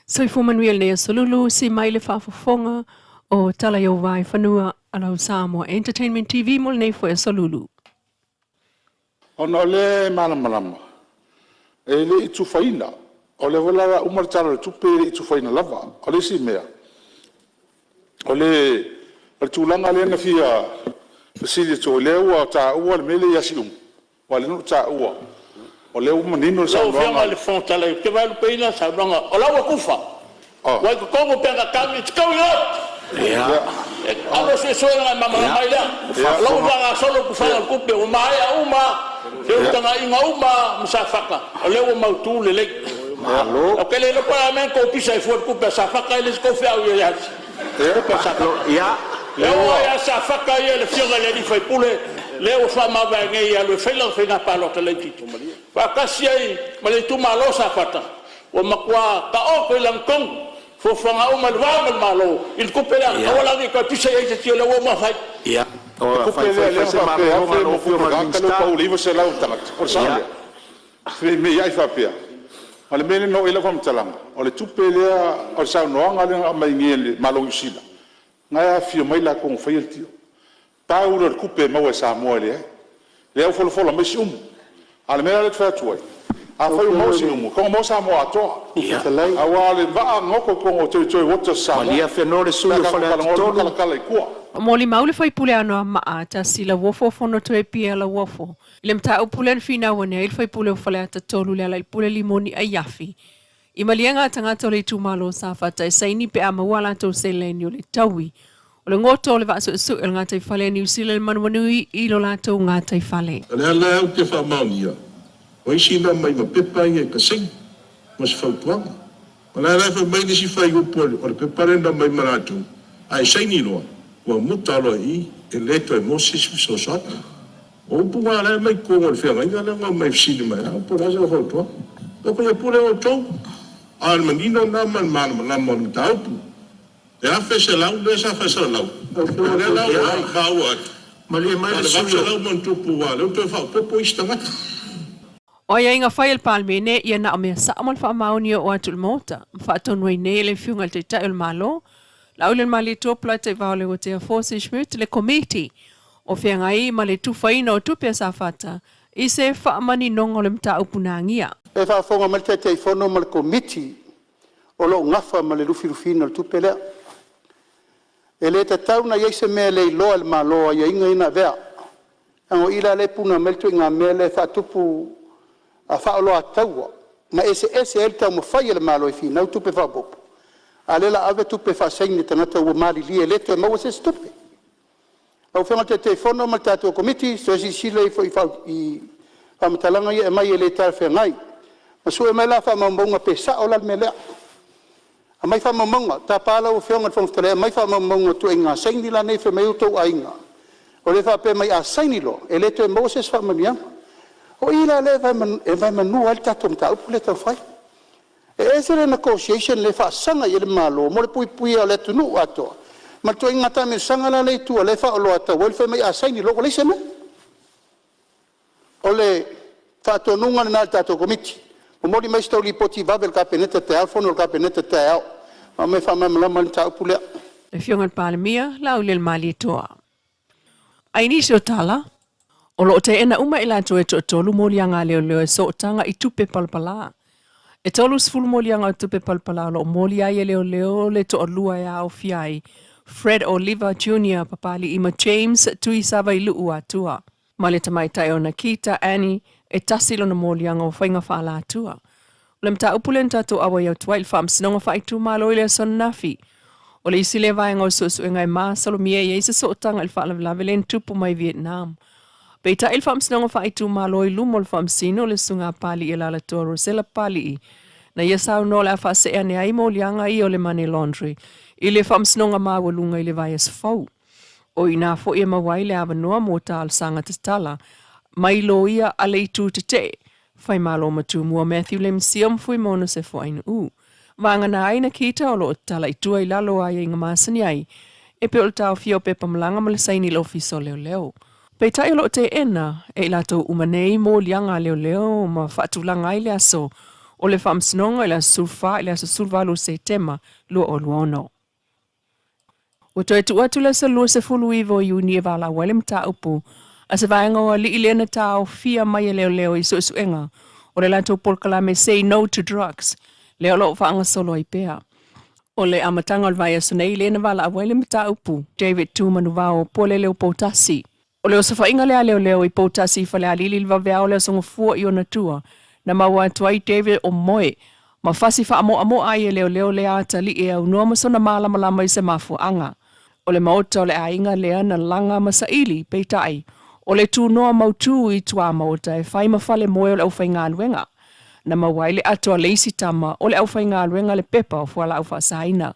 Soy Manuel ne solulu si maile fafofonga o Tala yo Vaifanua alau Samoa Entertainment TV mol nei fo solulu. Ona le malama. E le itu faina. O le wala umar tala tu pe itu faina lava. O le si mea. O le tulanga le na fia fasili to le ua ta ua le mele yasium. Wale no ta ua. O le umanino sa longa. Lo le fon tala te vai peina sa longa. O la kufa. Wai ko ko pega kami tskau yo. Ya. Alo se soa mama mai la. Lo va solo ku fa ku pe o mai uma. Eu tanga inga uma msafaka. O le uma tu le le. Allo. O que le pa men ko pisa e for ku pe safaka ele ko fa o ya. Ya. Leo ya safaka ye le fionga le di fai pule. Leo fa ma va ngai ya le fela fe na pa lo te le titu. Fa kasi ai ma le tu malo safata. O makwa ka o pe lang kong. Fo fanga o malva malo. Il kupela wala ni ko pisa ye te le o ma fai. Ya. O fai se ma o fio ma gangalo pa o livro se la utanga. O sa. Fe me ai fa pia. Ale mene no ila fam talanga. O le tupelea o sa no anga le mai ngele malo usila. Ngai fio mai la ko fai el tio. Pa o le kupe ma wa Samoa le. Le o folo me si Ale mena le fa tuai. A fai mo si ko mo Samoa to. A wale va ngoko ko o toi wota Samoa. Malia fenore suyo fale tonu kala ku. Moli maule fai pule ano ma ta sila wofo fono to e pia la wofo. Le mta o pule fina wone il fai pule fale ata tolu le la pule limoni ayafi. I malianga tanga to le tu malo sa fata e saini pe ama wala to se le ni le tawi. O le ngoto le va so el ngata fale ni usile le manwanui I lo la to ngata fale. Le ala o te fa maunia. O isi na mai ma pepa ia ka sing. Mas fa tuanga. Ona la fa mai ni si fai o pole o le pepa na mai maratu. Ai saini lo. Wa mutalo I eletto e mossi so so. O puga la mai ko o fe mai na mai fsi mai. Po la so to. O ko pule o to. Al menino na man na mon tau. E a fese lau le sa fese lau. O le lau ba wa. Malia mai le fese lau mon tu puga. Le to fa po istanga. O ia inga fai el palmene ia na me sa amal fa mauni o atul mota. Fa tonu nei le fiunga te ta el malo. La ulen mali topla te vale o te force schmidt le committee. O fianga I mali tu faina o tu pe sa fata. I se fa mani nongo le mta upunangia. E fa fonga mal te fono mal committee. O lo ngafa mal lufi lufina tu pe le. E le te tau na yeise me Leilua el malo ia inga ina vea. Ango ila le puna meltu inga mele fa tupu a fa lo ataua. Ma ese el tau mo fai el malo I fina o tu pe fa bopo. Alela ave tupe fa saini tanata o mali li eleto ma o se stupe. Au fenga te telefono ma tato committee so si sile foi fa I fa matalanga ia mai ele tar fengai. Ma so mai la fa mambonga pesa o la mele. A mai fa mambonga ta pala o fenga fo tele mai fa mambonga tu inga saini la nei fe mai to ainga. O le fa pe mai a saini lo eleto e Moses fa mamia. O ila le va manu alta tomta o le fai. Ese le negotiation le fa sanga ile malo mo le pui le tunu ato ma to ingata me sanga la le tu le fa lo ato wel fe me asaini lo le sema ole fa to nunga na alta to committee mo di mesto li poti va bel capenete telefono il capenete te ma me fa me la malta pule Le fionga palmia la ule mali toa. Ai ni so Tala. O lo te ena uma ila to tolu mo lianga le so tanga I tupe palpala. E tolu sfulu molianga tupe palpala lo molia ye leo le to lua ya o fiai. Fred Oliver Jr. papali ima James tui sava I luu atua. Male tamai tai o Nakita Annie e tasilo na molianga o whainga whaala atua. Le mta upulenta to awa yau tuail fam sinonga whaitu malo ile son nafi. O le isi le vaenga o susu e ngai maa salomia ye isa so tanga il whaala lavelen tupu mai Vietnam. Beita il fam sinonga whaitu malo I lumol fam sino le sunga pali I lala toro sela pali na yesau no la fa se ane ai mo lianga I o le money laundry. I le fam sinonga mawalunga I le vaias fau. O ina fo ia mawai le avanoa mo tal sanga te Tala. Mai lo ia ale I tu te. Fai malo matu mua Matthew le msiam fui mono se fo ainu. Vanga na aina kita o lo Tala I tua I lalo ai inga masani ai. E pe o tau fio pe pamlanga ma le saini lo fiso leo. Pei tai lo te ena e lato umanei mo lianga leo ma fatulanga I le aso o le whamsinonga i le sulfa i le sulvalu se tema lua o luono. O toi tu atu le sa lua se fulu iwo i uni e wala wale mta upu, a se vaenga o li ilena tau fia mai leo leo i suenga, o le lanto polkalame say no to drugs, leo lo whaanga solo i pea. O le amatanga o le vai asunei lena wala a wale mta upu, David Tumanu wao pole leo potasi. O leo sa whainga lea leo leo i potasi fa lea lili lwa vea leo songa fua i o natua, na maua tuai David o moe, ma fasi fa amo ai leo leo lea ata li e au nua masona malama i se mafu anga. O le maota o le ainga lea na langa masaili peitai, o le tu noa mautu i tua maota e whai mawhale moe o le au whai ngā luenga. Na mawaile ato leisi tama o le au whai ngā luenga le pepa o fuala au whaasaina.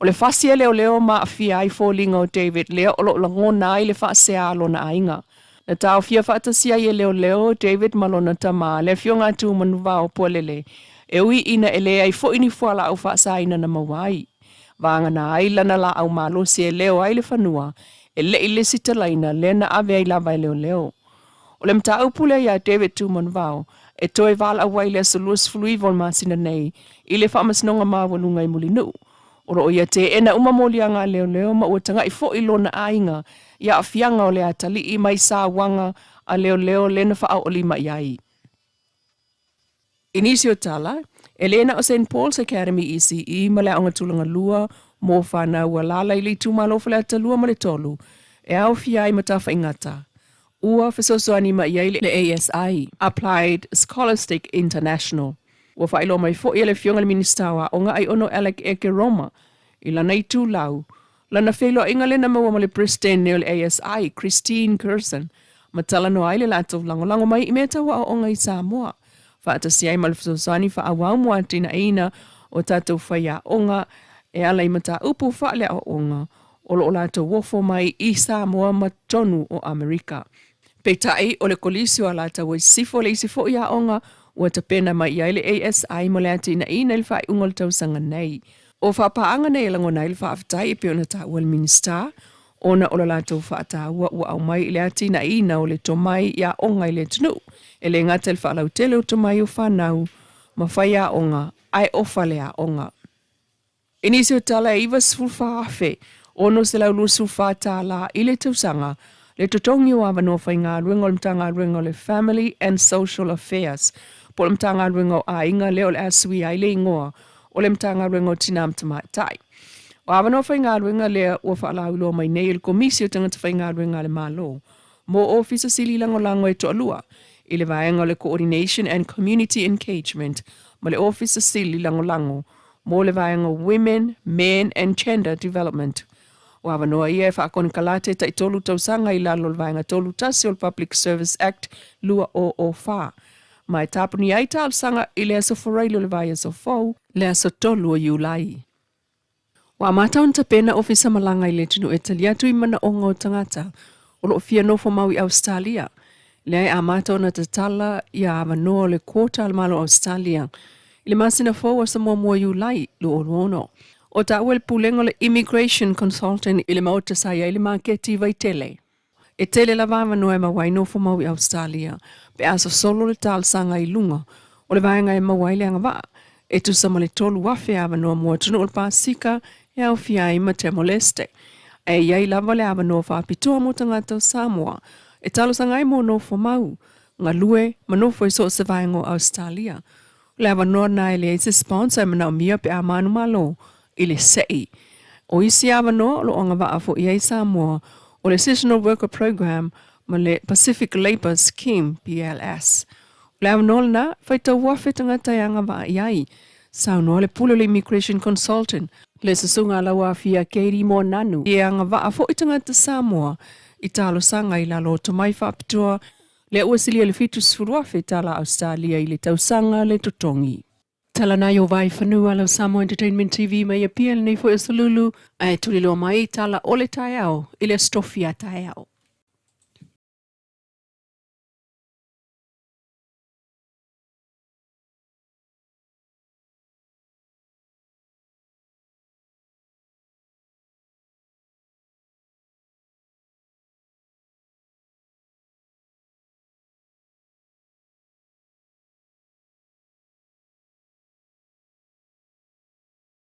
O le whasia leo ma awhia ai fōlinga o David lea o lo ngona ai le whaasea alo na ainga. Na tau fia whaatasia i leo David malona tama le fio ngā tū manuwa o pualele. E ui ina e lea i fo ini fuala au whaasaina na mawai. Vanga na ai lana la au malo si leo ai le whanua. E le ile sita laina le na ave ai lava leo. O le mta upule ia David Tuman vau. E toi vala awai le solus flui vol masina nei. I le whaamasnonga mawalunga i mulinu. Oro o ia te ena umamolianga leo ma ua tanga i fo ilona ainga. Ia a fianga o le atali i mai sa wanga a leo le na wha o lima iai. Inisio Tala, Elena o St. Paul's Academy ECE ma le aonga tulanga lua mo whana ua lala i li tūmalofa le atalua ma le tolu. E au fiai matafa ingata. Ua fesosoani ma iai le ASI, Applied Scholastic International. Ua whailo mai fo i le fionga le ministawa o ngā ai ono Alec Eke Roma. I lana i tū lau. Lana whelo inga le na maua ma le President neo le ASI, Christine Curson. Ma tala no ai le lato lango mai i meta wa o ngai Samoa. Whaata si ai ma le fesosoani wha awau mua tina ina o tātou whaia onga e ala i mata upu whaale o onga. O lo lato wofo mai i Samoa ma tonu o Amerika. Peitai o le kolisi o lata wa sifo le isifo ia onga ua ta pena mai i le ASI mo le atina ina il whai ungol tausanga nei. O whapaanga nei lango nei il whaafitai i peona ta ua le minista, ona o le lato whaata ua au mai i le atina ina o le tomai ia onga i le tunu. E le ngata il whaalau tele o tomai o whanau, ma whai a onga, ai ofa le a onga. Inisi o Tala e iwa sfulfa afe, ono se lau lusulfa Tala i le tausanga, le totongi o awa no whai ngā ruenga o le mtanga ruenga o le Family and Social Affairs, po le mtanga ruenga o a inga leo le asui ai le ingoa, o le mtanga ruenga o tinam tamai tai. O awa no whai ngā ruenga lea ua whaalau ilo mai nei il komisi o tangata whai ngā ruenga le malo, mo ofisa sili lango e to alua, i le vaenga o le Coordination and Community Engagement, ma le ofisa sili lango, mo le vaenga Women, Men and Gender Development. O awa noa ia e whaakone kalate ta i tolu tausanga i lalo le vaenga tolu tasi o le Public Service Act lua o wha. Mai tapuni ai tal sanga i le aso whareilo le vai aso fau, le aso tolu o iulai. Wa mataun ta pena ofisa malanga i le tunu e taliatu i mana onga o tangata, o lo fia nofo mau i Australia. Le ai a matauna ta Tala i a awa noa le kota al malo Australia. I le masina fau a Samoa mua iulai lo o luono. O ta uel pulengo le Immigration Consultant i le maota sa ia i le maketi vai tele. E tele la vama noa e mawai nofo mau i Australia, pe aso solo le tal sanga i lunga, o le vaenga e mawai le anga waa, e tu sama le tolu wafe awa noa mua tunu o le pasika e au fia i ma Temo Leste. E iai lava le awa noa whaapitua mo tangata o Samoa, e talo sanga i mo nofo mau, ngā lue ma nofo i so se vaenga o Australia. Le awa noa na ele e se sponsor e mana o mia pe a manu malo, i le sei. O isi awa noa lo anga waa fo iai Samoa o le Seasonal Worker Program ma le Pacific Labour Scheme PLS. Le awa noa na whaita wafe tangata i anga waa iai. Sau noa le pulo le Immigration Consultant le sasunga lawa fia Katie Mo Nanu i anga waa fo i tangata Samoa i talo sanga i lalo tomai whaapitua le uasilia le fitu sfuruafe tala Australia i le tausanga le totongi. Tala na yo Vaifanua lau Samoa Entertainment TV mai apia nei fo e salulu ai tulilo mai tala ole tai au ile stofia tai au.